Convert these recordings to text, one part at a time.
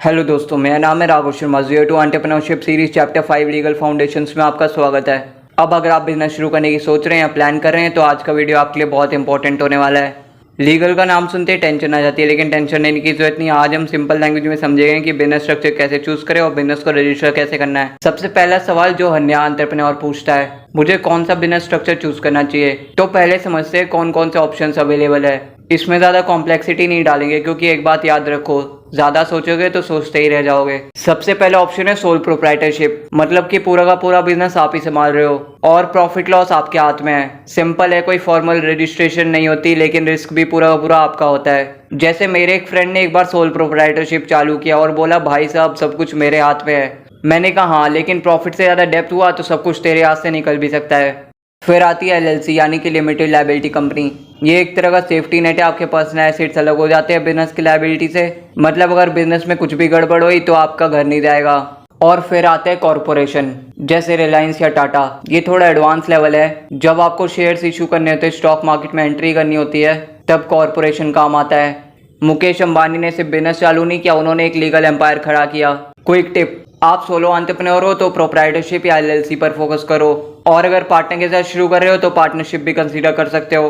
Hello दोस्तों, मेरा नाम है Raghav Sharma. 0 to entrepreneurship series chapter 5 legal foundations में आपका स्वागत है। अब अगर आप बिजनेस शुरू करने की सोच रहे हैं या प्लान कर रहे हैं तो आज का वीडियो आपके लिए बहुत इंपॉर्टेंट होने वाला है। लीगल का नाम सुनते ही टेंशन आ जाती है, लेकिन टेंशन लेने की जरूरत नहीं। आज हम सिंपल लैंग्वेज में समझेंगे कि बिजनेस स्ट्रक्चर कैसे चूज करें और बिजनेस को रजिस्टर कैसे करना है। सबसे पहला सवाल जो हर नया एंटरप्रेन्योर पूछता है, मुझे कौन सा बिजनेस स्ट्रक्चर चूज करना चाहिए। तो पहले समझते हैं कौन कौन से ऑप्शन अवेलेबल है। इसमें ज़्यादा कॉम्प्लेक्सिटी नहीं डालेंगे, क्योंकि एक बात याद रखो, ज़्यादा सोचोगे तो सोचते ही रह जाओगे। सबसे पहला ऑप्शन है सोल प्रोप्राइटरशिप, मतलब कि पूरा का पूरा बिजनेस आप ही संभाल रहे हो और प्रॉफिट लॉस आपके हाथ में है। सिंपल है, कोई फॉर्मल रजिस्ट्रेशन नहीं होती, लेकिन रिस्क भी पूरा का पूरा आपका होता है। जैसे मेरे एक फ्रेंड ने एक बार सोल प्रोप्राइटरशिप चालू किया और बोला, भाई साहब सब कुछ मेरे हाथ में है। मैंने कहा हाँ, लेकिन प्रॉफिट से ज़्यादा डेप्थ हुआ तो सब कुछ तेरे हाथ से निकल भी सकता है। फिर आती है एलएलसी, यानी कि लिमिटेड लायबिलिटी कंपनी। ये एक तरह का सेफ्टी नेट है, आपके पर्सनल एसेट्स अलग हो जाते हैं बिजनेस की लायबिलिटी से। मतलब अगर बिजनेस में कुछ भी गड़बड़ हुई तो आपका घर नहीं जाएगा। और फिर आते हैं कॉरपोरेशन, जैसे रिलायंस या टाटा। ये थोड़ा एडवांस लेवल है। जब आपको शेयर्स इशू करने होते हैं, स्टॉक मार्केट में एंट्री करनी होती है, तब कॉरपोरेशन काम आता है। मुकेश अंबानी ने सिर्फ बिजनेस चालू नहीं किया, उन्होंने एक लीगल एम्पायर खड़ा किया। क्विक टिप, आप सोलो एंटरप्रेन्योर हो तो प्रोप्राइटरशिप या एलएलसी पर फोकस करो, और अगर पार्टनर के साथ शुरू कर रहे हो तो पार्टनरशिप भी कंसीडर कर सकते हो।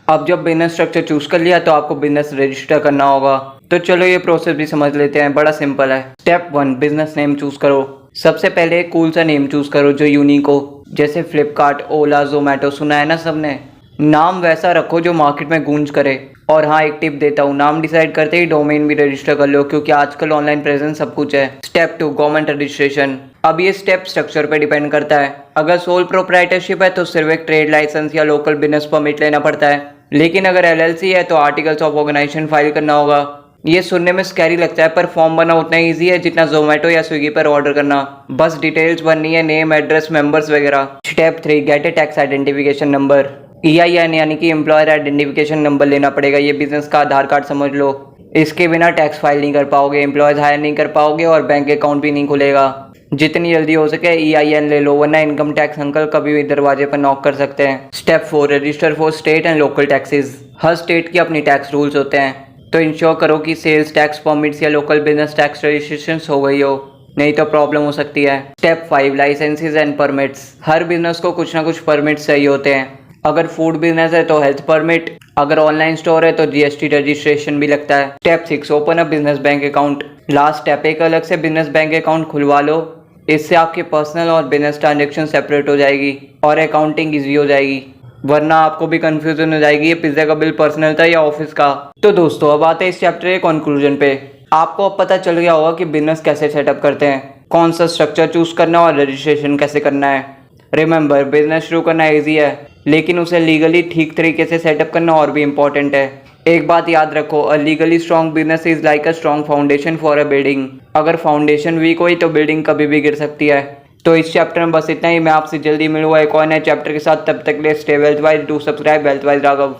अब जब बिजनेस स्ट्रक्चर चूज कर लिया तो आपको बिजनेस रजिस्टर करना होगा। तो चलो ये प्रोसेस भी समझ लेते हैं, बड़ा सिंपल है। स्टेप 1, बिजनेस नेम चूज करो। सबसे पहले एक कूल सा नेम चूज करो जो यूनिक हो, जैसे फ्लिपकार्ट, ओला, जोमेटो, सुना है ना सबने। नाम वैसा रखो जो मार्केट में गूंज करे। और हाँ, एक टिप देता हूँ, नाम डिसाइड करते ही डोमेन भी रजिस्टर कर लो, क्योंकि आजकल ऑनलाइन प्रेजेंस सब कुछ है। Step 2, government registration. अब ये स्टेप स्ट्रक्चर पे डिपेंड करता है। अगर सोल प्रोप्राइटरशिप है तो सिर्फ एक ट्रेड लाइसेंस या लोकल बिजनेस परमिट लेना पड़ता है, लेकिन अगर एलएलसी है तो आर्टिकल्स ऑफ ऑर्गेनाइजेशन फाइल करना होगा। ये सुनने में स्कैरी लगता है, पर फॉर्म बनना उतना ईजी है जितना जोमेटो या स्विगी पर ऑर्डर करना। बस डिटेल्स भरनी है, नेम, एड्रेस, मेंबर्स वगैरह। स्टेप 3, गेट ए टैक्स आइडेंटिफिकेशन नंबर। EIN यानी कि एम्प्लॉयर आइडेंटिफिकेशन नंबर लेना पड़ेगा। ये बिजनेस का आधार कार्ड समझ लो। इसके बिना टैक्स फाइल नहीं कर पाओगे, एम्प्लॉयज हायर नहीं कर पाओगे और बैंक अकाउंट भी नहीं खुलेगा। जितनी जल्दी हो सके EIN ले लो, वरना इनकम टैक्स अंकल कभी भी दरवाजे पर नॉक कर सकते हैं। Step 4, register for state and local taxes. Her state की अपनी टैक्स रूल्स होते हैं, तो इंश्योर करो कि सेल्स टैक्स, परमिट्स या लोकल बिजनेस टैक्स रजिस्ट्रेशन हो गई हो, नहीं तो प्रॉब्लम हो सकती है। Step 5, licenses and permits. हर बिजनेस को कुछ ना कुछ परमिट्स चाहिए होते हैं। अगर फूड बिजनेस है तो हेल्थ परमिट, अगर ऑनलाइन स्टोर है तो GST रजिस्ट्रेशन भी लगता है। Step 6, open a business bank account. Last step, एक अलग से बिजनेस बैंक अकाउंट खुलवा लो। इससे आपके पर्सनल और बिजनेस ट्रांजेक्शन सेपरेट हो जाएगी और अकाउंटिंग ईजी हो जाएगी, वरना आपको भी कंफ्यूजन हो जाएगी ये पिज्जा का बिल पर्सनल था या ऑफिस का। तो दोस्तों, अब आते हैं इस चैप्टर के कंक्लूजन पे। आपको अब पता चल गया होगा कि बिजनेस कैसे सेटअप करते हैं, कौन सा स्ट्रक्चर चूज करना और रजिस्ट्रेशन कैसे करना है। रिमेंबर, बिजनेस शुरू करना ईजी है, लेकिन उसे लीगली ठीक तरीके से सेटअप करना और भी इम्पोर्टेंट है। एक बात याद रखो, a legally strong business is like a strong foundation for a building. अगर फाउंडेशन वीक हुई तो बिल्डिंग कभी भी गिर सकती है। तो इस चैप्टर में बस इतना ही। मैं आपसे जल्दी मिलूंगा एक और नए चैप्टर के साथ। तब तक के लिए stay wealth wise, do subscribe wealth wise Raghav.